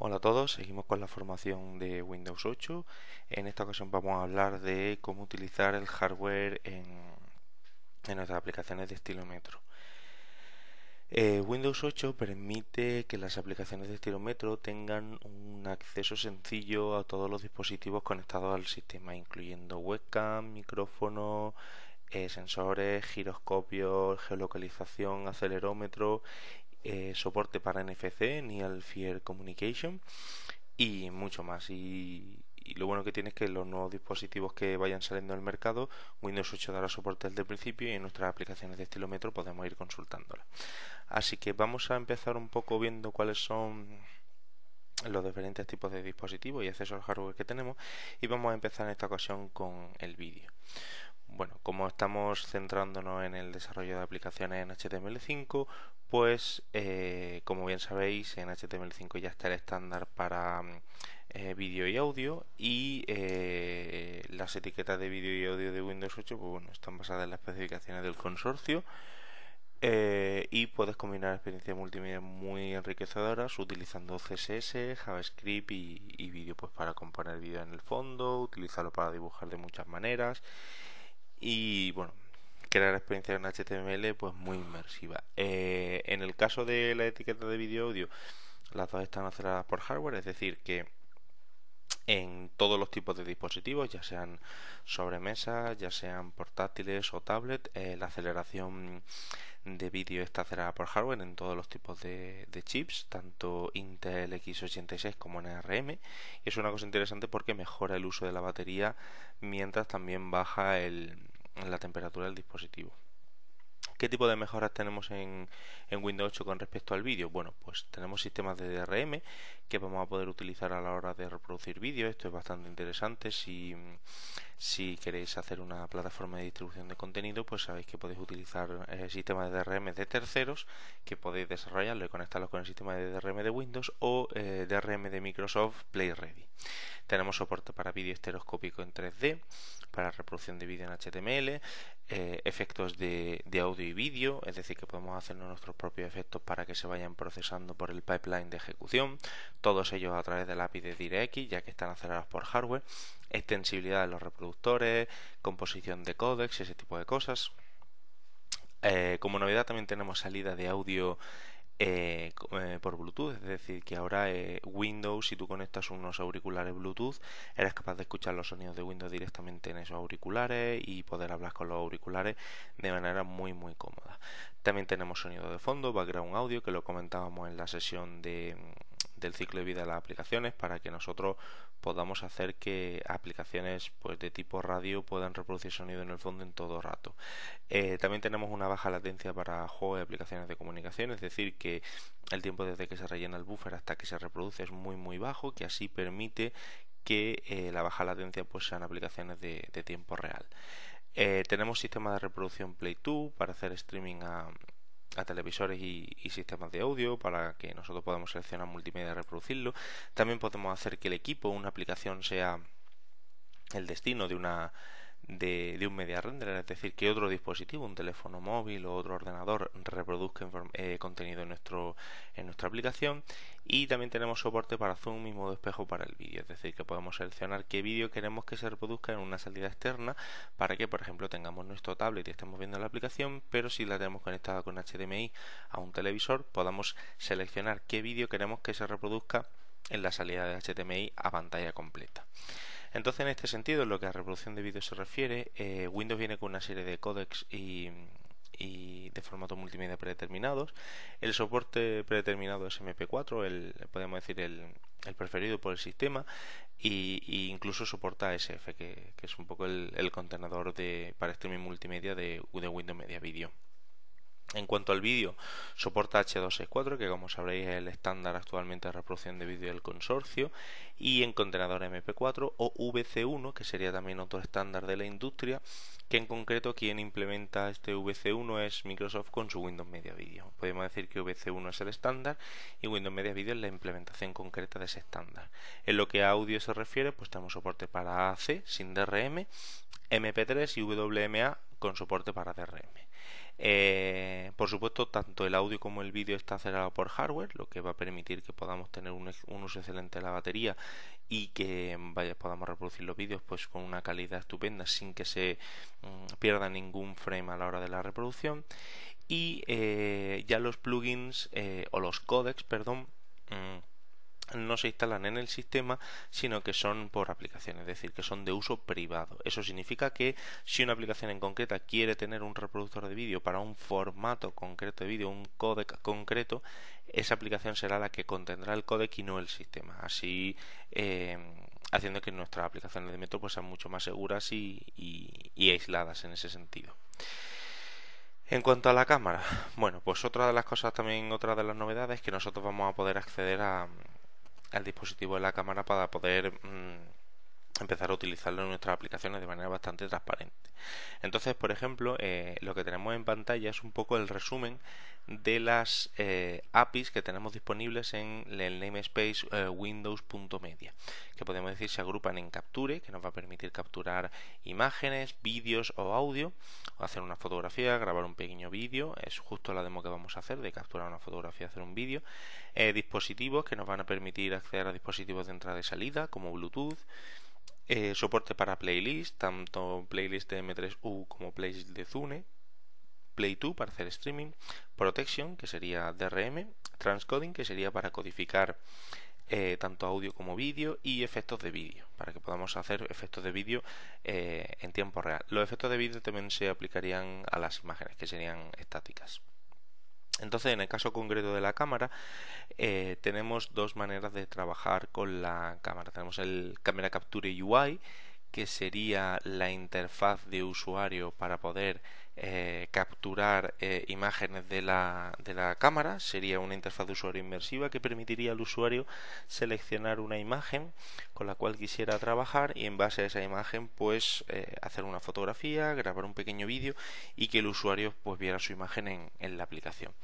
Hola a todos, seguimos con la formación de Windows 8. En esta ocasión vamos a hablar de cómo utilizar el hardware en nuestras aplicaciones de estilómetro. Windows 8 permite que las aplicaciones de estilómetro tengan un acceso sencillo a todos los dispositivos conectados al sistema, incluyendo webcam, micrófono, sensores, giroscopios, geolocalización, acelerómetro, soporte para NFC, Near Field Communication y mucho más. Y lo bueno que tiene es que los nuevos dispositivos que vayan saliendo al mercado, Windows 8 dará soporte desde el principio y en nuestras aplicaciones de estilómetro podemos ir consultándolas. Así que vamos a empezar un poco viendo cuáles son los diferentes tipos de dispositivos y acceso al hardware que tenemos, y vamos a empezar en esta ocasión con el vídeo. Bueno, como estamos centrándonos en el desarrollo de aplicaciones en HTML5, pues como bien sabéis, en HTML5 ya está el estándar para vídeo y audio, y las etiquetas de vídeo y audio de Windows 8 pues, bueno, están basadas en las especificaciones del consorcio, y puedes combinar experiencias multimedia muy enriquecedoras utilizando CSS, JavaScript y vídeo, pues para componer vídeo en el fondo, utilizarlo para dibujar de muchas maneras y bueno, crear experiencias en HTML pues muy inmersiva. En el caso de la etiqueta de vídeo audio, las dos están aceleradas por hardware, es decir que en todos los tipos de dispositivos, ya sean sobremesas, ya sean portátiles o tablet, la aceleración de vídeo está acelerada por hardware en todos los tipos de chips, tanto Intel x86 como NRM. Y es una cosa interesante porque mejora el uso de la batería mientras también baja la temperatura del dispositivo. ¿Qué tipo de mejoras tenemos en Windows 8 con respecto al vídeo? Bueno, pues tenemos sistemas de DRM que vamos a poder utilizar a la hora de reproducir vídeo. Esto es bastante interesante. Si queréis hacer una plataforma de distribución de contenido, pues sabéis que podéis utilizar sistemas de DRM de terceros que podéis desarrollarlo y conectarlos con el sistema de DRM de Windows o DRM de Microsoft Play Ready. Tenemos soporte para vídeo estereoscópico en 3D, para reproducción de vídeo en HTML, efectos de audio y vídeo, es decir que podemos hacer nuestros propios efectos para que se vayan procesando por el pipeline de ejecución, todos ellos a través del API de DirectX, ya que están acelerados por hardware, extensibilidad de los reproductores, composición de códecs, ese tipo de cosas. Como novedad también tenemos salida de audio por Bluetooth, es decir que ahora Windows, si tú conectas unos auriculares Bluetooth, eres capaz de escuchar los sonidos de Windows directamente en esos auriculares y poder hablar con los auriculares de manera muy cómoda. También tenemos sonido de fondo, background audio, que lo comentábamos en la sesión del ciclo de vida de las aplicaciones, para que nosotros podamos hacer que aplicaciones pues de tipo radio puedan reproducir sonido en el fondo en todo rato. También tenemos una baja latencia para juegos y aplicaciones de comunicación, es decir que el tiempo desde que se rellena el buffer hasta que se reproduce es muy bajo, que así permite que la baja latencia pues sean aplicaciones de tiempo real. Tenemos sistema de reproducción Play 2 para hacer streaming a televisores y sistemas de audio, para que nosotros podamos seleccionar multimedia y reproducirlo. También podemos hacer que el equipo, una aplicación, sea el destino de un media render, es decir, que otro dispositivo, un teléfono móvil o otro ordenador, reproduzca contenido en nuestra aplicación. Y también tenemos soporte para zoom y modo espejo para el vídeo, es decir, que podemos seleccionar qué vídeo queremos que se reproduzca en una salida externa, para que, por ejemplo, tengamos nuestro tablet y estemos viendo la aplicación, pero si la tenemos conectada con HDMI a un televisor, podamos seleccionar qué vídeo queremos que se reproduzca en la salida de HDMI a pantalla completa. Entonces, en este sentido, en lo que a reproducción de vídeo se refiere, Windows viene con una serie de códecs y de formato multimedia predeterminados. El soporte predeterminado es MP4, podemos decir el preferido por el sistema, y incluso soporta SF, que es un poco el contenedor para streaming multimedia de Windows Media Video. En cuanto al vídeo, soporta H264, que como sabréis es el estándar actualmente de reproducción de vídeo del consorcio, y en contenedor MP4 o VC1, que sería también otro estándar de la industria, que en concreto quien implementa este VC1 es Microsoft con su Windows Media Video. Podemos decir que VC1 es el estándar y Windows Media Video es la implementación concreta de ese estándar. En lo que a audio se refiere, pues tenemos soporte para AAC sin DRM, MP3 y WMA con soporte para DRM. Por supuesto, tanto el audio como el vídeo está acelerado por hardware, lo que va a permitir que podamos tener un uso excelente de la batería y que podamos reproducir los vídeos pues con una calidad estupenda sin que se pierda ningún frame a la hora de la reproducción. Y ya los plugins o los codecs, perdón, no se instalan en el sistema, sino que son por aplicación, es decir, que son de uso privado. Eso significa que si una aplicación en concreta quiere tener un reproductor de vídeo para un formato concreto de vídeo, un codec concreto, esa aplicación será la que contendrá el codec y no el sistema. Así haciendo que nuestras aplicaciones de Metro pues sean mucho más seguras y aisladas en ese sentido. En cuanto a la cámara, bueno, pues otra de las cosas también, otra de las novedades es que nosotros vamos a poder acceder al dispositivo de la cámara para poder empezar a utilizarlo en nuestras aplicaciones de manera bastante transparente. Entonces, por ejemplo, lo que tenemos en pantalla es un poco el resumen de las APIs que tenemos disponibles en el namespace windows.media, que podemos decir se agrupan en Capture, que nos va a permitir capturar imágenes, vídeos o audio, o hacer una fotografía, grabar un pequeño vídeo. Es justo la demo que vamos a hacer, de capturar una fotografía y hacer un vídeo. Dispositivos que nos van a permitir acceder a dispositivos de entrada y salida como Bluetooth. Soporte para playlist, tanto playlist de M3U como playlist de Zune. Play2 para hacer streaming, Protection, que sería DRM, Transcoding, que sería para codificar tanto audio como vídeo, y efectos de vídeo, para que podamos hacer efectos de vídeo en tiempo real. Los efectos de vídeo también se aplicarían a las imágenes, que serían estáticas. Entonces, en el caso concreto de la cámara, tenemos dos maneras de trabajar con la cámara. Tenemos el Camera Capture UI, que sería la interfaz de usuario para poder capturar imágenes de la cámara. Sería una interfaz de usuario inmersiva que permitiría al usuario seleccionar una imagen con la cual quisiera trabajar y en base a esa imagen pues hacer una fotografía, grabar un pequeño vídeo y que el usuario pues viera su imagen en la aplicación.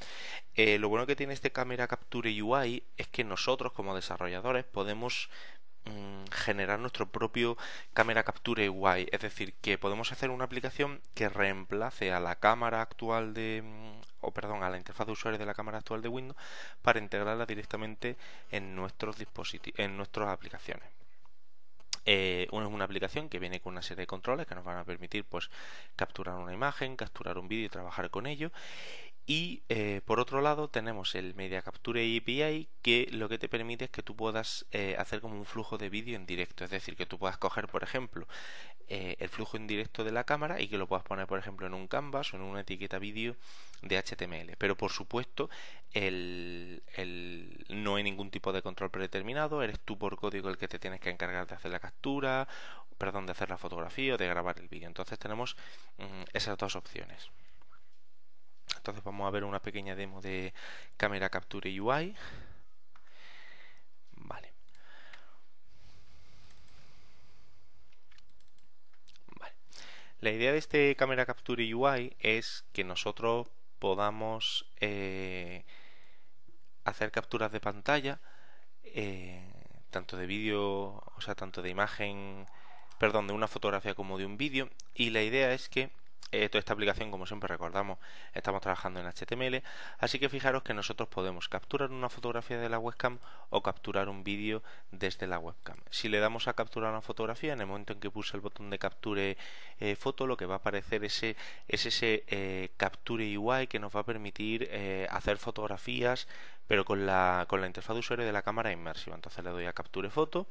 Lo bueno que tiene este Camera Capture UI es que nosotros como desarrolladores podemos generar nuestro propio Camera Capture UI, es decir, que podemos hacer una aplicación que reemplace a la cámara actual a la interfaz de usuario de la cámara actual de Windows para integrarla directamente en nuestros dispositivos, en nuestras aplicaciones. Es una aplicación que viene con una serie de controles que nos van a permitir pues capturar una imagen, capturar un vídeo y trabajar con ello. Y por otro lado tenemos el Media Capture API, que lo que te permite es que tú puedas hacer como un flujo de vídeo en directo, es decir, que tú puedas coger, por ejemplo, el flujo en directo de la cámara y que lo puedas poner, por ejemplo, en un canvas o en una etiqueta vídeo de HTML. Pero por supuesto, no hay ningún tipo de control predeterminado, eres tú por código el que te tienes que encargar de hacer la captura, de hacer la fotografía o de grabar el vídeo. Entonces tenemos esas dos opciones. Entonces vamos a ver una pequeña demo de Camera Capture UI. Vale. La idea de este Camera Capture UI es que nosotros podamos hacer capturas de pantalla, tanto de vídeo, o sea, tanto de imagen, de una fotografía como de un vídeo. Y la idea es que toda esta aplicación, como siempre recordamos, estamos trabajando en HTML, así que fijaros que nosotros podemos capturar una fotografía de la webcam o capturar un vídeo desde la webcam. Si le damos a capturar una fotografía, en el momento en que pulse el botón de capture foto, lo que va a aparecer es ese Capture UI que nos va a permitir hacer fotografías, pero con la interfaz de usuario de la cámara inmersiva. Entonces le doy a capture foto.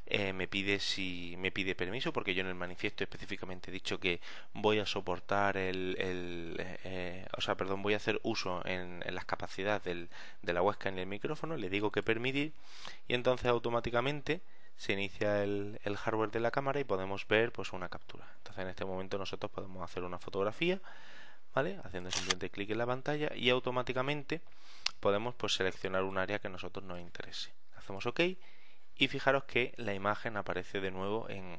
Me pide permiso, porque yo en el manifiesto específicamente he dicho que voy a soportar voy a hacer uso en las capacidades de la webcam y el micrófono. Le digo que permitir y entonces automáticamente se inicia el hardware de la cámara y podemos ver pues una captura. Entonces en este momento nosotros podemos hacer una fotografía, ¿vale? Haciendo simplemente clic en la pantalla y automáticamente podemos pues seleccionar un área que a nosotros nos interese. Hacemos OK. Y fijaros que la imagen aparece de nuevo en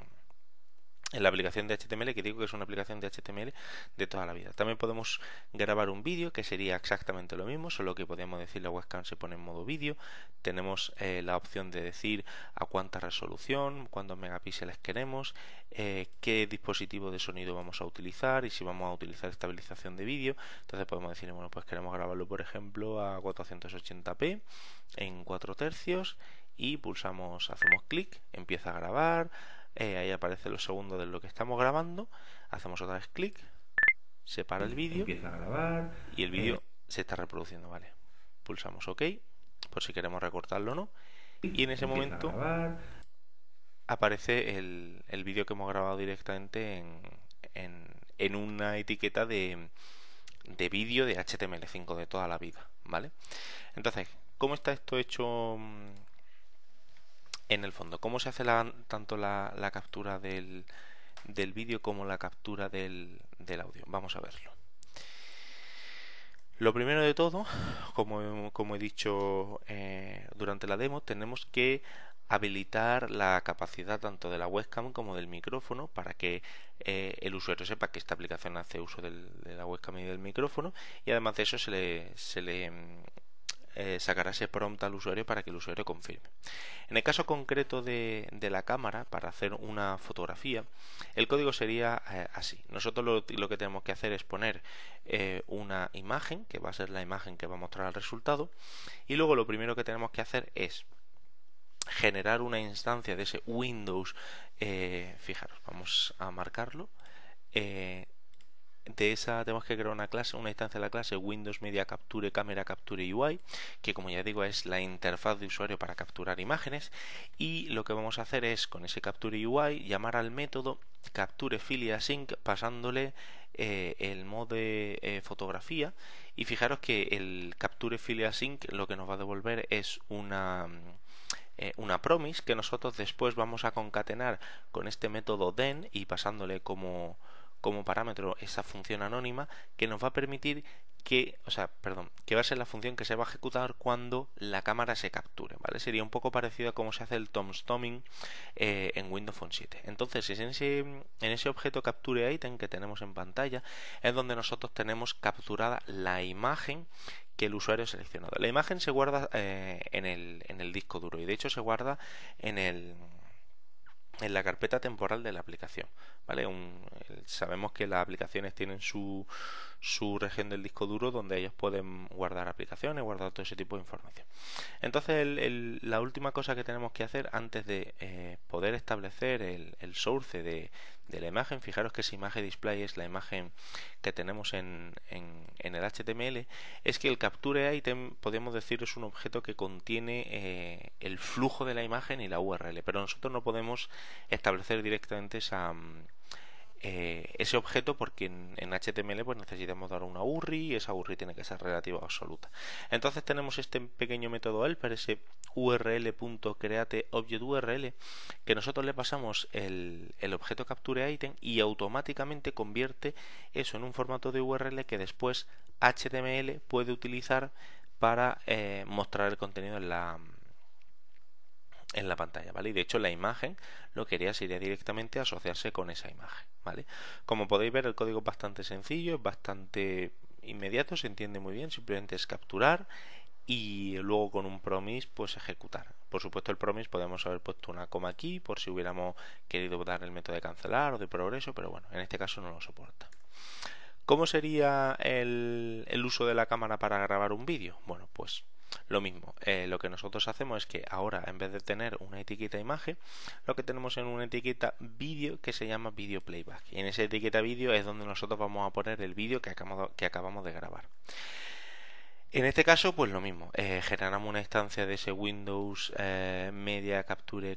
en la aplicación de HTML, que digo que es una aplicación de HTML de toda la vida. También podemos grabar un vídeo, que sería exactamente lo mismo, solo que podríamos decir la webcam se pone en modo vídeo. Tenemos la opción de decir a cuánta resolución, cuántos megapíxeles queremos, qué dispositivo de sonido vamos a utilizar y si vamos a utilizar estabilización de vídeo. Entonces podemos decir, bueno, pues queremos grabarlo, por ejemplo, a 480p en 4 tercios y pulsamos, hacemos clic, empieza a grabar. Ahí aparece los segundos de lo que estamos grabando. Hacemos otra vez clic, se para el vídeo, empieza a grabar y el vídeo se está reproduciendo, ¿vale? Pulsamos OK, por si queremos recortarlo o no. Y en ese momento aparece el vídeo que hemos grabado directamente en una etiqueta de vídeo de HTML5 de toda la vida, ¿vale? Entonces, ¿cómo está esto hecho en el fondo? ¿Cómo se hace tanto la captura del vídeo como la captura del audio? Vamos a verlo. Lo primero de todo, como he dicho durante la demo, tenemos que habilitar la capacidad tanto de la webcam como del micrófono para que el usuario sepa que esta aplicación hace uso de la webcam y del micrófono, y además de eso se le sacará ese prompt al usuario para que el usuario confirme. En el caso concreto de la cámara, para hacer una fotografía, el código sería así. Nosotros lo que tenemos que hacer es poner una imagen, que va a ser la imagen que va a mostrar el resultado, y luego lo primero que tenemos que hacer es generar una instancia de ese Windows, fijaros, vamos a marcarlo, de esa tenemos que crear una clase, una instancia de la clase Windows Media Capture Camera Capture UI, que como ya digo es la interfaz de usuario para capturar imágenes, y lo que vamos a hacer es con ese Capture UI llamar al método Capture Filia Sync pasándole el modo de fotografía, y fijaros que el Capture Filia Sync lo que nos va a devolver es una promise que nosotros después vamos a concatenar con este método then y pasándole como parámetro esa función anónima que nos va a permitir que va a ser la función que se va a ejecutar cuando la cámara se capture, ¿vale? Sería un poco parecido a cómo se hace el timestamping en Windows Phone 7. Entonces, en ese objeto capture item que tenemos en pantalla es donde nosotros tenemos capturada la imagen que el usuario ha seleccionado. La imagen se guarda en el disco duro, y de hecho se guarda en la carpeta temporal de la aplicación, ¿vale? Sabemos que las aplicaciones tienen su región del disco duro donde ellos pueden guardar aplicaciones, guardar todo ese tipo de información. Entonces la última cosa que tenemos que hacer antes de poder establecer el source de la imagen, fijaros que esa imagen display es la imagen que tenemos en el HTML, es que el capture item, podemos decir, es un objeto que contiene el flujo de la imagen y la URL, pero nosotros no podemos establecer directamente ese objeto porque en HTML pues necesitamos dar una URI, y esa URI tiene que ser relativa o absoluta. Entonces tenemos este pequeño método helper, ese url.createObjectURL, que nosotros le pasamos el objeto capture item y automáticamente convierte eso en un formato de URL que después HTML puede utilizar para mostrar el contenido en la pantalla, ¿vale? Y de hecho la imagen lo que haría sería directamente asociarse con esa imagen, ¿vale? Como podéis ver, el código es bastante sencillo, es bastante inmediato, se entiende muy bien, simplemente es capturar y luego con un promise pues ejecutar. Por supuesto, el promise podemos haber puesto una coma aquí por si hubiéramos querido dar el método de cancelar o de progreso, pero bueno, en este caso no lo soporta. ¿Cómo sería el uso de la cámara para grabar un vídeo? Bueno, pues lo mismo. Lo que nosotros hacemos es que ahora, en vez de tener una etiqueta imagen, lo que tenemos en una etiqueta vídeo que se llama video playback, y en esa etiqueta vídeo es donde nosotros vamos a poner el vídeo que acabamos de grabar. En este caso, pues lo mismo, generamos una instancia de ese Windows Media Capture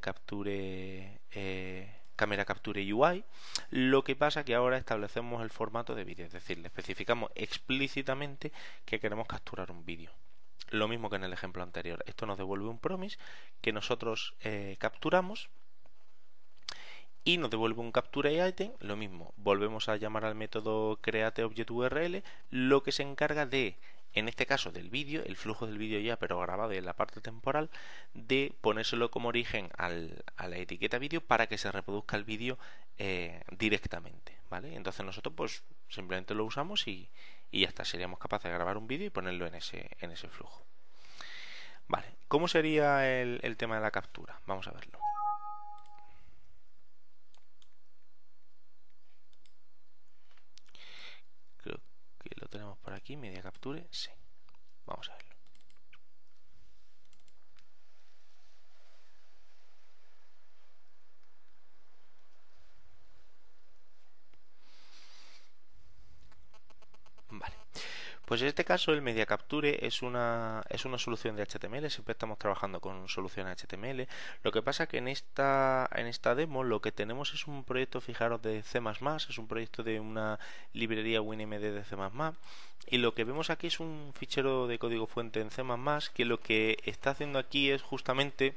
Camera Capture UI. Lo que pasa que ahora establecemos el formato de vídeo, es decir, le especificamos explícitamente que queremos capturar un vídeo. Lo mismo que en el ejemplo anterior, esto nos devuelve un promise que nosotros capturamos y nos devuelve un capture item. Lo mismo, volvemos a llamar al método createObjectURL, lo que se encarga de en este caso del vídeo, el flujo del vídeo ya, pero grabado en la parte temporal, de ponérselo como origen a la etiqueta vídeo para que se reproduzca el vídeo directamente, ¿vale? Entonces nosotros pues simplemente lo usamos y ya está, seríamos capaces de grabar un vídeo y ponerlo en ese flujo. Vale, ¿cómo sería el tema de la captura? Vamos a verlo. Creo que lo tenemos por aquí, media capture, sí. Vamos a verlo. Vale. Pues en este caso el Media Capture es una solución de HTML, siempre estamos trabajando con soluciones HTML. Lo que pasa que en esta demo lo que tenemos es un proyecto, fijaros, de C++, es un proyecto de una librería WinMD de C++, y lo que vemos aquí es un fichero de código fuente en C++ que lo que está haciendo aquí es justamente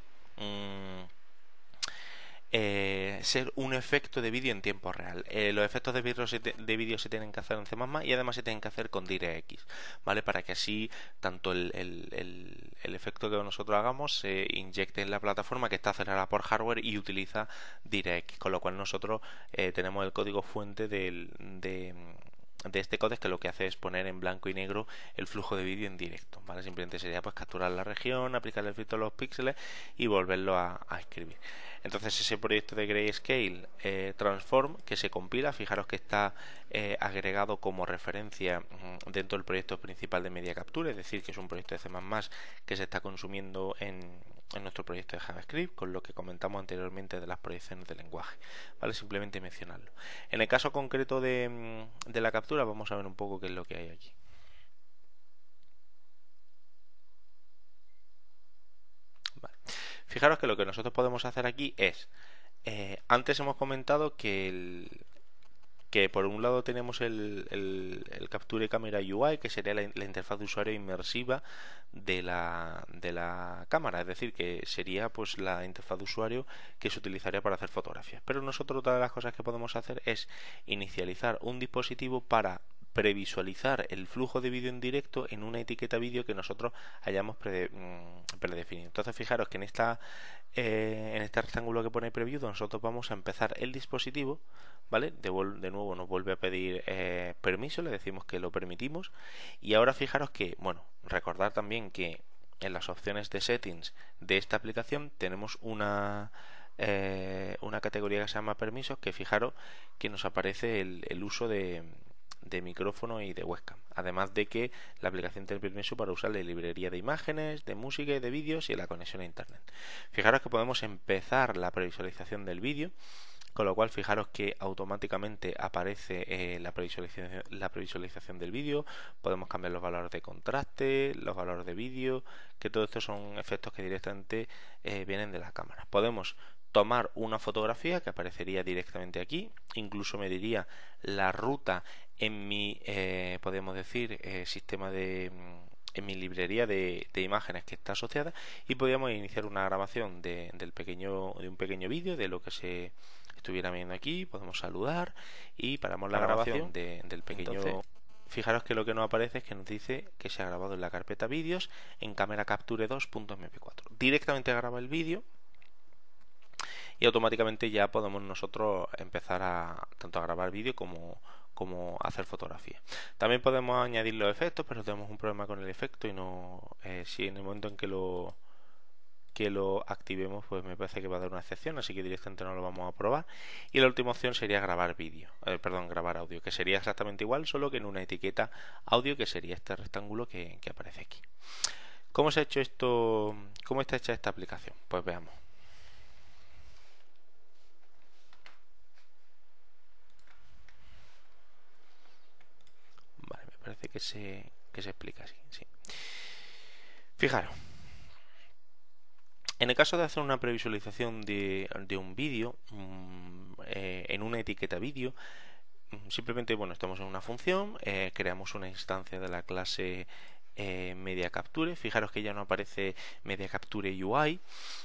ser un efecto de vídeo en tiempo real. Los efectos de vídeo se tienen que hacer en C++ y además se tienen que hacer con DirectX, ¿vale? Para que así tanto el efecto que nosotros hagamos se inyecte en la plataforma que está acelerada por hardware y utiliza DirectX, con lo cual nosotros tenemos el código fuente de este códec, que lo que hace es poner en blanco y negro el flujo de vídeo en directo, ¿vale? Simplemente sería pues capturar la región, aplicar el filtro a los píxeles y volverlo a escribir. Entonces ese proyecto de Grayscale Transform que se compila, fijaros que está agregado como referencia dentro del proyecto principal de Media Capture, es decir, que es un proyecto de C++ que se está consumiendo en nuestro proyecto de JavaScript, con lo que comentamos anteriormente de las proyecciones de lenguaje, ¿vale? Simplemente mencionarlo. En el caso concreto de la captura vamos a ver un poco qué es lo que hay aquí. Vale. Fijaros que lo que nosotros podemos hacer aquí es, antes hemos comentado que por un lado tenemos el Capture Camera UI, que sería la interfaz de usuario inmersiva de la cámara, es decir, que sería pues la interfaz de usuario que se utilizaría para hacer fotografías. Pero nosotros otra de las cosas que podemos hacer es inicializar un dispositivo para previsualizar el flujo de vídeo en directo en una etiqueta vídeo que nosotros hayamos predefinido. Entonces fijaros que en este rectángulo que pone preview nosotros vamos a empezar el dispositivo, ¿vale? De nuevo nos vuelve a pedir permiso, le decimos que lo permitimos, y ahora fijaros que, bueno, recordar también que en las opciones de settings de esta aplicación tenemos una categoría que se llama permisos, que fijaros que nos aparece el uso de micrófono y de webcam, además de que la aplicación tiene permiso para usar la librería de imágenes, de música y de vídeos y la conexión a internet. Fijaros que podemos empezar la previsualización del vídeo, con lo cual fijaros que automáticamente aparece la previsualización del vídeo. Podemos cambiar los valores de contraste, los valores de vídeo, que todo esto son efectos que directamente vienen de la cámara. Podemos tomar una fotografía que aparecería directamente aquí, incluso me diría la ruta en mi, podemos decir, sistema en mi librería de imágenes que está asociada, y podríamos iniciar una grabación de un pequeño vídeo de lo que se estuviera viendo aquí. Podemos saludar y paramos la grabación del pequeño. Entonces, fijaros que lo que nos aparece es que nos dice que se ha grabado en la carpeta vídeos en cámara capture 2.mp4. Directamente graba el vídeo y automáticamente ya podemos nosotros empezar tanto a grabar vídeo como hacer fotografía. También podemos añadir los efectos, pero tenemos un problema con el efecto y no, si en el momento en que lo activemos, pues me parece que va a dar una excepción, así que directamente no lo vamos a probar. Y la última opción sería grabar grabar audio, que sería exactamente igual, solo que en una etiqueta audio, que sería este rectángulo que aparece aquí. ¿Cómo se ha hecho esto? ¿Cómo está hecha esta aplicación? Pues veamos. Vale, me parece que se explica así, sí. Fijaros, en el caso de hacer una previsualización de un vídeo en una etiqueta vídeo, simplemente, bueno, estamos en una función, creamos una instancia de la clase Media Capture. Fijaros que ya no aparece Media Capture UI,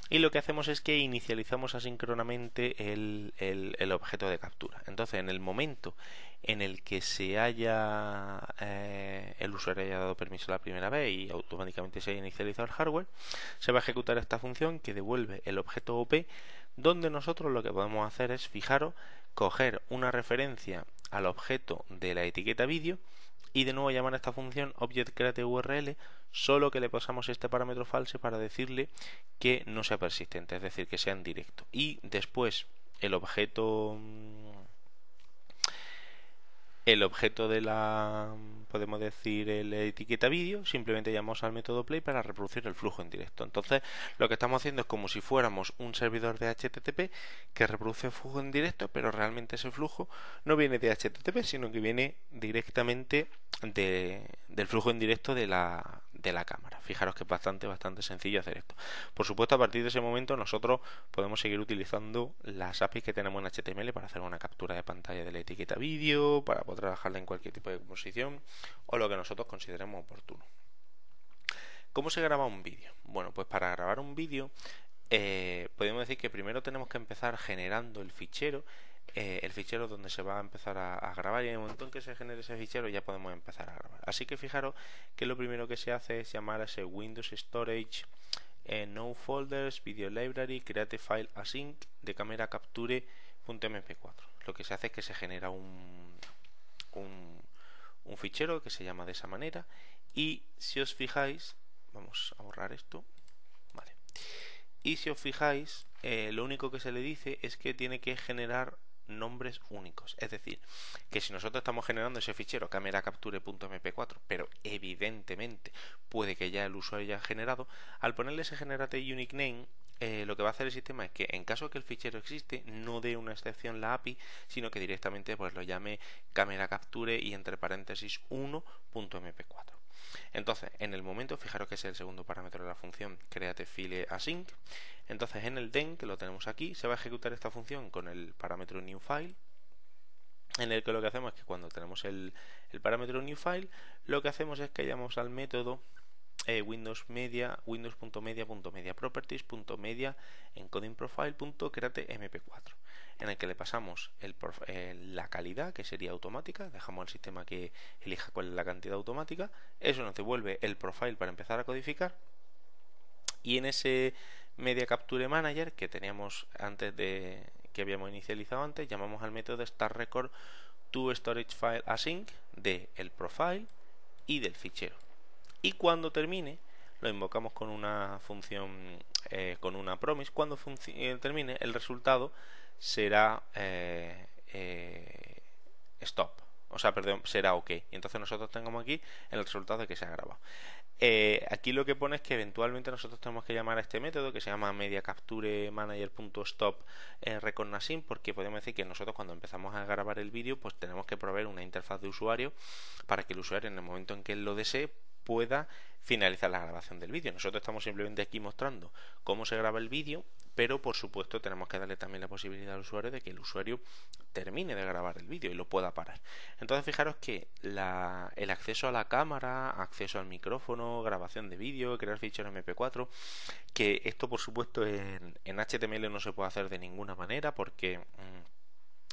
y lo que hacemos es que inicializamos asíncronamente el objeto de captura. Entonces, en el momento en el que el usuario haya dado permiso la primera vez y automáticamente se haya inicializado el hardware, se va a ejecutar esta función que devuelve el objeto OP, donde nosotros lo que podemos hacer es, fijaros, coger una referencia al objeto de la etiqueta vídeo y de nuevo llamar a esta función object_create_url, solo que le pasamos este parámetro false para decirle que no sea persistente, es decir, que sea en directo. Y después el objeto de la, podemos decir, la etiqueta vídeo, simplemente llamamos al método play para reproducir el flujo en directo. Entonces, lo que estamos haciendo es como si fuéramos un servidor de HTTP que reproduce flujo en directo, pero realmente ese flujo no viene de HTTP, sino que viene directamente del flujo en directo de la cámara. Fijaros que es bastante sencillo hacer esto. Por supuesto, a partir de ese momento nosotros podemos seguir utilizando las APIs que tenemos en HTML para hacer una captura de pantalla de la etiqueta vídeo, para poder trabajarla en cualquier tipo de composición o lo que nosotros consideremos oportuno. ¿Cómo se graba un vídeo? Bueno, pues para grabar un vídeo podemos decir que primero tenemos que empezar generando el fichero donde se va a empezar a grabar, y en el momento en que se genere ese fichero ya podemos empezar a grabar. Así que fijaros que lo primero que se hace es llamar a ese Windows Storage No Folders Video Library Create File Async de Camera Capture.mp4. Lo que se hace es que se genera un fichero que se llama de esa manera, y si os fijáis, vamos a borrar esto, vale, y si os fijáis, lo único que se le dice es que tiene que generar nombres únicos. Es decir, que si nosotros estamos generando ese fichero camera capture.mp4, pero evidentemente puede que ya el usuario haya generado, al ponerle ese generate unique name, lo que va a hacer el sistema es que en caso que el fichero existe, no dé una excepción la API, sino que directamente pues lo llame camera capture y entre paréntesis 1.mp4. Entonces, en el momento, fijaros que es el segundo parámetro de la función createFileAsync. Entonces, en el den, que lo tenemos aquí, se va a ejecutar esta función con el parámetro newFile, en el que lo que hacemos es que cuando tenemos el parámetro newFile, lo que hacemos es que llamamos al método windows.media properties.media encoding profile.createMP4, en el que le pasamos la calidad, que sería automática, dejamos al sistema que elija cuál es la cantidad automática, eso nos devuelve el profile para empezar a codificar, y en ese Media Capture Manager que teníamos que habíamos inicializado antes, llamamos al método startRecord to storage file async de el profile y del fichero. Y cuando termine, lo invocamos con una función, con una promise. Cuando termine, el resultado será stop. O sea, perdón, será OK. Y entonces nosotros tengamos aquí el resultado de que se ha grabado. Aquí lo que pone es que eventualmente nosotros tenemos que llamar a este método que se llama MediaCaptureManager.stop recognition, porque podemos decir que nosotros cuando empezamos a grabar el vídeo pues tenemos que proveer una interfaz de usuario para que el usuario en el momento en que él lo desee pueda finalizar la grabación del vídeo. Nosotros estamos simplemente aquí mostrando cómo se graba el vídeo, pero por supuesto tenemos que darle también la posibilidad al usuario de que el usuario termine de grabar el vídeo y lo pueda parar. Entonces fijaros que el acceso a la cámara, acceso al micrófono, grabación de vídeo, crear ficheros MP4, que esto por supuesto en HTML no se puede hacer de ninguna manera porque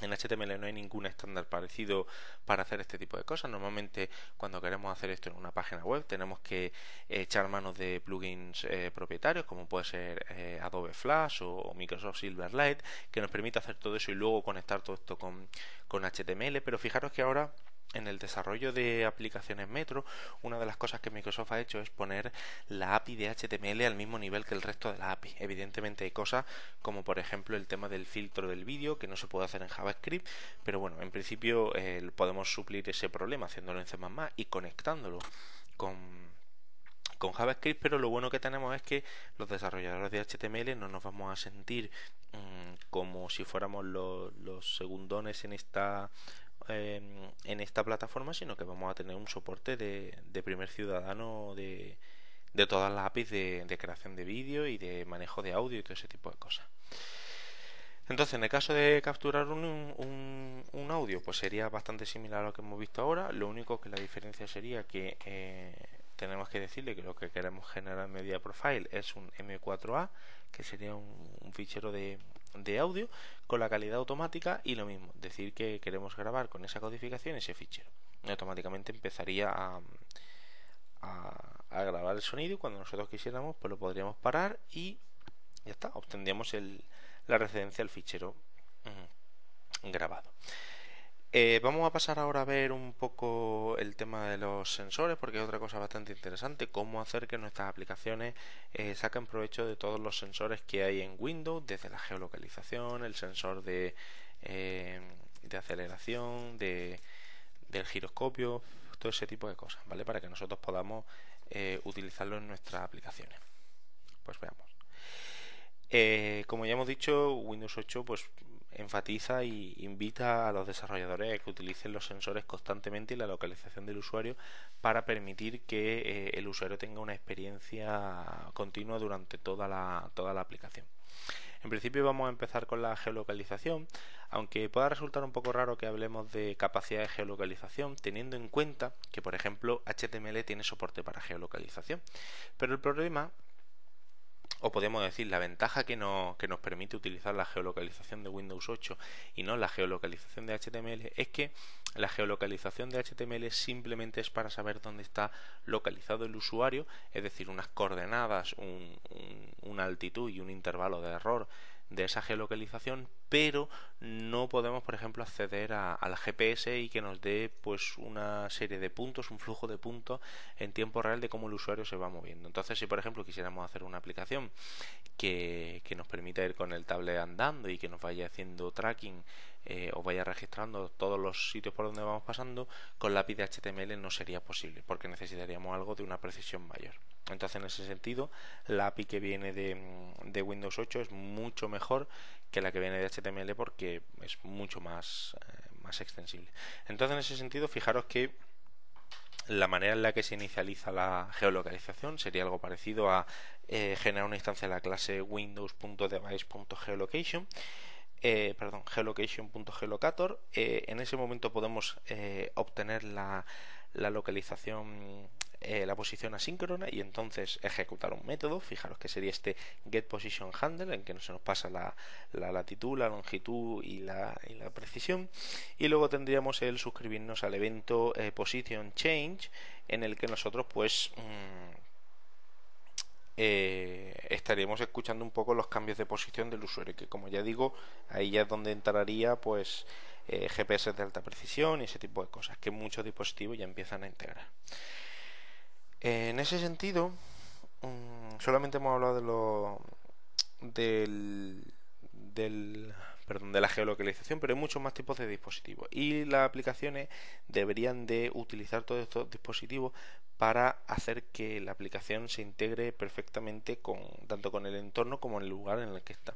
en HTML no hay ningún estándar parecido para hacer este tipo de cosas. Normalmente cuando queremos hacer esto en una página web tenemos que echar manos de plugins propietarios, como puede ser Adobe Flash o Microsoft Silverlight, que nos permite hacer todo eso y luego conectar todo esto con HTML. Pero fijaros que ahora en el desarrollo de aplicaciones Metro, una de las cosas que Microsoft ha hecho es poner la API de HTML al mismo nivel que el resto de la API. Evidentemente hay cosas como por ejemplo el tema del filtro del vídeo que no se puede hacer en JavaScript, pero bueno, en principio podemos suplir ese problema haciéndolo en C++ y conectándolo con JavaScript, pero lo bueno que tenemos es que los desarrolladores de HTML no nos vamos a sentir como si fuéramos los segundones en esta plataforma, sino que vamos a tener un soporte de primer ciudadano de todas las APIs de creación de vídeo y de manejo de audio y todo ese tipo de cosas. Entonces, en el caso de capturar un audio, pues sería bastante similar a lo que hemos visto ahora. Lo único que la diferencia sería que tenemos que decirle que lo que queremos generar en Media Profile es un M4A, que sería un fichero de audio con la calidad automática, y lo mismo, decir que queremos grabar con esa codificación ese fichero. Y automáticamente empezaría a grabar el sonido, y cuando nosotros quisiéramos pues lo podríamos parar y ya está, obtendríamos la referencia al fichero grabado. Vamos a pasar ahora a ver un poco el tema de los sensores, porque es otra cosa bastante interesante, cómo hacer que nuestras aplicaciones saquen provecho de todos los sensores que hay en Windows, desde la geolocalización, el sensor de aceleración, del giroscopio, todo ese tipo de cosas, ¿vale? Para que nosotros podamos utilizarlo en nuestras aplicaciones. Pues veamos. Como ya hemos dicho, Windows 8 pues enfatiza e invita a los desarrolladores a que utilicen los sensores constantemente y la localización del usuario para permitir que el usuario tenga una experiencia continua durante toda la aplicación. En principio vamos a empezar con la geolocalización, aunque pueda resultar un poco raro que hablemos de capacidad de geolocalización, teniendo en cuenta que, por ejemplo, HTML tiene soporte para geolocalización. Pero el problema, o podemos decir la ventaja que nos permite utilizar la geolocalización de Windows 8 y no la geolocalización de HTML, es que la geolocalización de HTML simplemente es para saber dónde está localizado el usuario, es decir, unas coordenadas, una altitud y un intervalo de error de esa geolocalización, pero no podemos, por ejemplo, acceder al GPS y que nos dé pues una serie de puntos, un flujo de puntos en tiempo real de cómo el usuario se va moviendo. Entonces, si por ejemplo quisiéramos hacer una aplicación que nos permita ir con el tablet andando y que nos vaya haciendo tracking o vaya registrando todos los sitios por donde vamos pasando, con la API de HTML no sería posible, porque necesitaríamos algo de una precisión mayor. Entonces, en ese sentido, la API que viene de Windows 8 es mucho mejor que la que viene de HTML, porque es mucho más extensible. Entonces, en ese sentido, fijaros que la manera en la que se inicializa la geolocalización sería algo parecido a generar una instancia de la clase windows.device.geolocation, geolocation.geolocator. En ese momento podemos obtener la localización, la posición asíncrona, y entonces ejecutar un método. Fijaros que sería este getPositionHandle, en que se nos pasa la latitud, la longitud y la precisión, y luego tendríamos el suscribirnos al evento positionChange, en el que nosotros pues estaríamos escuchando un poco los cambios de posición del usuario, que como ya digo, ahí ya es donde entraría pues GPS de alta precisión y ese tipo de cosas que muchos dispositivos ya empiezan a integrar. En ese sentido, solamente hemos hablado de la geolocalización, pero hay muchos más tipos de dispositivos, y las aplicaciones deberían de utilizar todos estos dispositivos para hacer que la aplicación se integre perfectamente tanto con el entorno como en el lugar en el que está.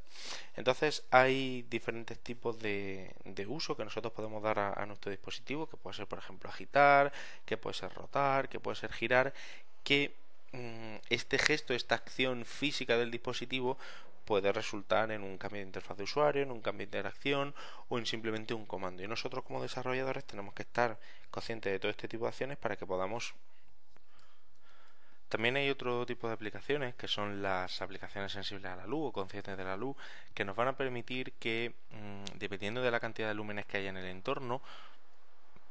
Entonces hay diferentes tipos de uso que nosotros podemos dar a nuestro dispositivo, que puede ser, por ejemplo, agitar, que puede ser rotar, que puede ser girar, que este gesto, esta acción física del dispositivo puede resultar en un cambio de interfaz de usuario, en un cambio de interacción o en simplemente un comando. Y nosotros como desarrolladores tenemos que estar conscientes de todo este tipo de acciones para que podamos. También hay otro tipo de aplicaciones, que son las aplicaciones sensibles a la luz o conscientes de la luz, que nos van a permitir que, dependiendo de la cantidad de lúmenes que haya en el entorno,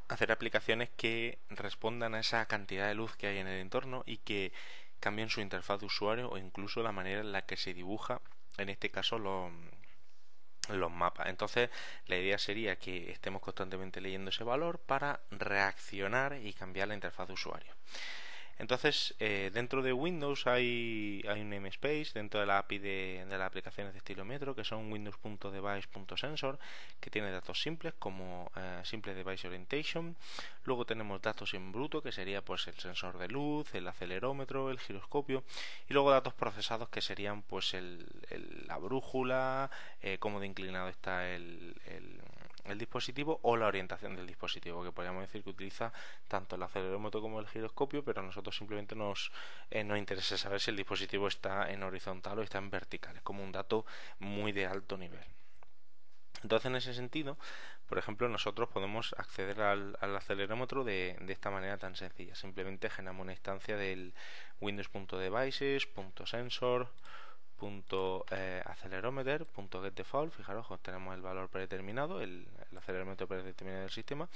hacer aplicaciones que respondan a esa cantidad de luz que hay en el entorno y que cambien su interfaz de usuario o incluso la manera en la que se dibuja, en este caso, los mapas. Entonces la idea sería que estemos constantemente leyendo ese valor para reaccionar y cambiar la interfaz de usuario. Entonces, dentro de Windows hay un namespace dentro de la API de las aplicaciones de estilo metro, que son windows.device.sensor, que tiene datos simples como simple device orientation. Luego tenemos datos en bruto, que sería pues el sensor de luz, el acelerómetro, el giroscopio, y luego datos procesados, que serían pues la brújula, cómo de inclinado está el dispositivo, o la orientación del dispositivo, que podríamos decir que utiliza tanto el acelerómetro como el giroscopio, pero a nosotros simplemente nos interesa saber si el dispositivo está en horizontal o está en vertical. Es como un dato muy de alto nivel. Entonces, en ese sentido, por ejemplo, nosotros podemos acceder al acelerómetro de esta manera tan sencilla. Simplemente generamos una instancia del windows.devices.sensor .accelerometer.getDefault. Fijaros, tenemos el valor predeterminado, el acelerómetro predeterminado del sistema,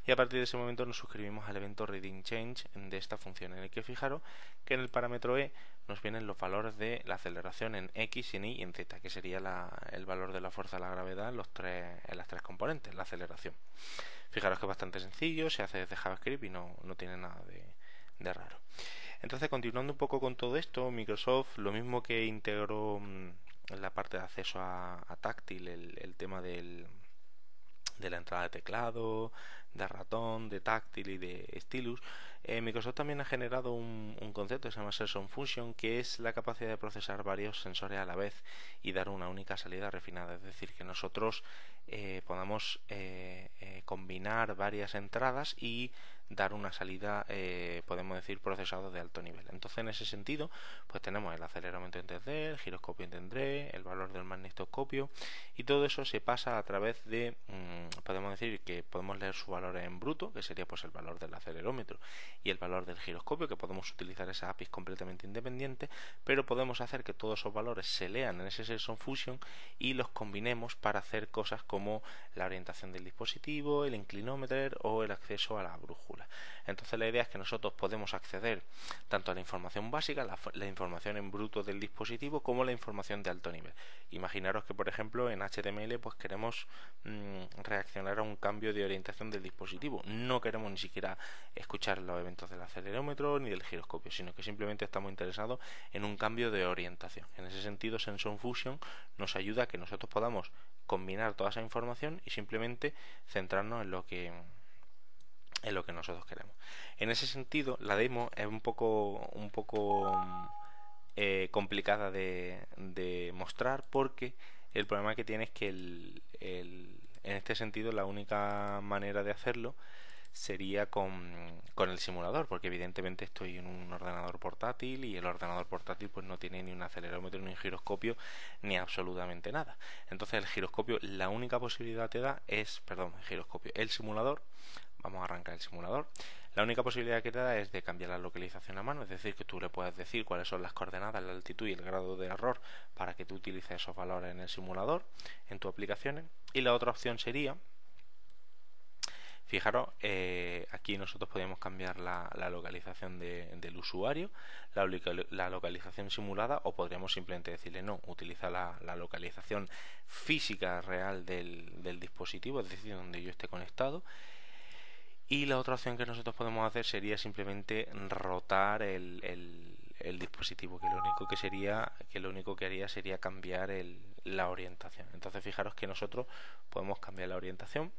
y a partir de ese momento nos suscribimos al evento readingChange de esta función, en el que fijaros que en el parámetro e nos vienen los valores de la aceleración en x, en y y en z, que sería el valor de la fuerza de la gravedad en las tres componentes, la aceleración. Fijaros que es bastante sencillo, se hace desde JavaScript y no tiene nada de raro. Entonces, continuando un poco con todo esto, Microsoft, lo mismo que integró en la parte de acceso a táctil, el tema de la entrada de teclado, de ratón, de táctil y de stylus, Microsoft también ha generado un concepto que se llama Sensor Fusion, que es la capacidad de procesar varios sensores a la vez y dar una única salida refinada. Es decir, que nosotros podamos combinar varias entradas y dar una salida, podemos decir, procesado de alto nivel. Entonces, en ese sentido, pues tenemos el acelerómetro en 3D, el giroscopio en 3D, el valor del magnetoscopio, y todo eso se pasa a través de, podemos decir que podemos leer su valor en bruto, que sería pues el valor del acelerómetro, y el valor del giroscopio, que podemos utilizar esa API completamente independiente, pero podemos hacer que todos esos valores se lean en ese Sensor Fusion y los combinemos para hacer cosas como la orientación del dispositivo, el inclinómetro o el acceso a la brújula. Entonces, la idea es que nosotros podemos acceder tanto a la información básica, la información en bruto del dispositivo, como la información de alto nivel. Imaginaros que, por ejemplo, en HTML pues queremos reaccionar a un cambio de orientación del dispositivo. No queremos ni siquiera escuchar los eventos del acelerómetro ni del giroscopio, sino que simplemente estamos interesados en un cambio de orientación. En ese sentido, Sensor Fusion nos ayuda a que nosotros podamos combinar toda esa información y simplemente centrarnos en lo que nosotros queremos. En ese sentido, la demo es un poco complicada de mostrar, porque el problema que tiene es que en este sentido la única manera de hacerlo sería con el simulador, porque evidentemente estoy en un ordenador portátil y el ordenador portátil pues no tiene ni un acelerómetro, ni un giroscopio, ni absolutamente nada. Entonces el giroscopio, la única posibilidad que te da es, el simulador. Vamos a arrancar el simulador. La única posibilidad que te da es de cambiar la localización a mano, es decir, que tú le puedes decir cuáles son las coordenadas, la altitud y el grado de error para que tú utilices esos valores en el simulador, en tus aplicaciones. Y la otra opción sería, fijaros, aquí nosotros podemos cambiar la localización del usuario, la localización simulada, o podríamos simplemente decirle no, utiliza la localización física real del dispositivo, es decir, donde yo esté conectado. Y la otra opción que nosotros podemos hacer sería simplemente rotar el dispositivo, que lo único que haría sería cambiar la orientación. Entonces, fijaros que nosotros podemos cambiar la orientación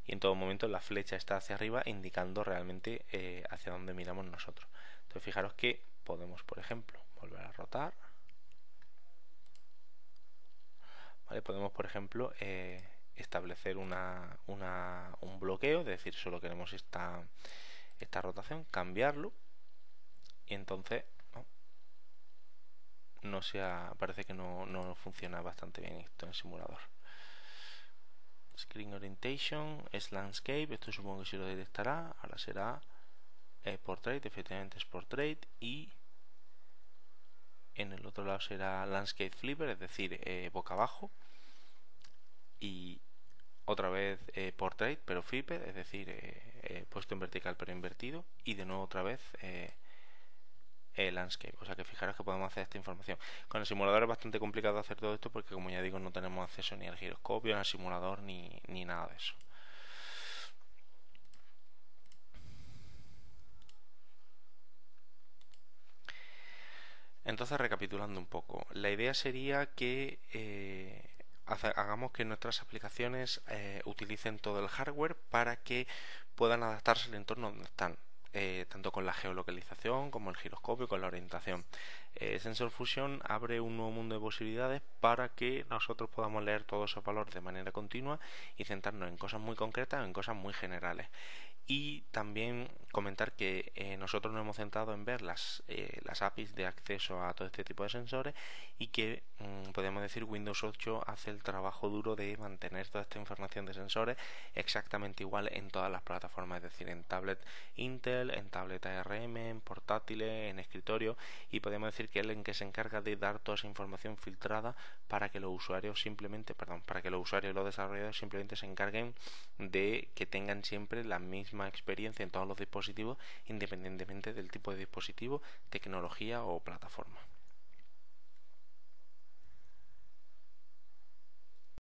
y en todo momento la flecha está hacia arriba, indicando realmente hacia dónde miramos nosotros. Entonces, fijaros que podemos, por ejemplo, volver a rotar. ¿Vale? Podemos, por ejemplo, establecer un bloqueo, es decir, solo queremos esta rotación, cambiarlo, y entonces parece que no funciona bastante bien esto en el simulador. Screen Orientation es Landscape, esto supongo que sí lo detectará. Ahora será Portrait, efectivamente es Portrait, y en el otro lado será Landscape Flipper, es decir, boca abajo, y otra vez Portrait pero Flipper, es decir, puesto en vertical pero invertido, y de nuevo otra vez Landscape. O sea que fijaros que podemos hacer esta información. Con el simulador es bastante complicado hacer todo esto, porque, como ya digo, no tenemos acceso ni al giroscopio, ni al simulador, ni nada de eso. Entonces, recapitulando un poco, la idea sería que hagamos que nuestras aplicaciones utilicen todo el hardware para que puedan adaptarse al entorno donde están, tanto con la geolocalización como el giroscopio, con la orientación. Sensor Fusion abre un nuevo mundo de posibilidades para que nosotros podamos leer todos esos valores de manera continua y centrarnos en cosas muy concretas o en cosas muy generales. Y también comentar que nosotros nos hemos centrado en ver las APIs de acceso a todo este tipo de sensores y que podemos decir Windows 8 hace el trabajo duro de mantener toda esta información de sensores exactamente igual en todas las plataformas, es decir, en tablet Intel, en tablet ARM, en portátiles, en escritorio, y podemos decir que es el que se encarga de dar toda esa información filtrada para que los usuarios y los desarrolladores simplemente se encarguen de que tengan siempre la misma experiencia en todos los dispositivos, independientemente del tipo de dispositivo, tecnología o plataforma.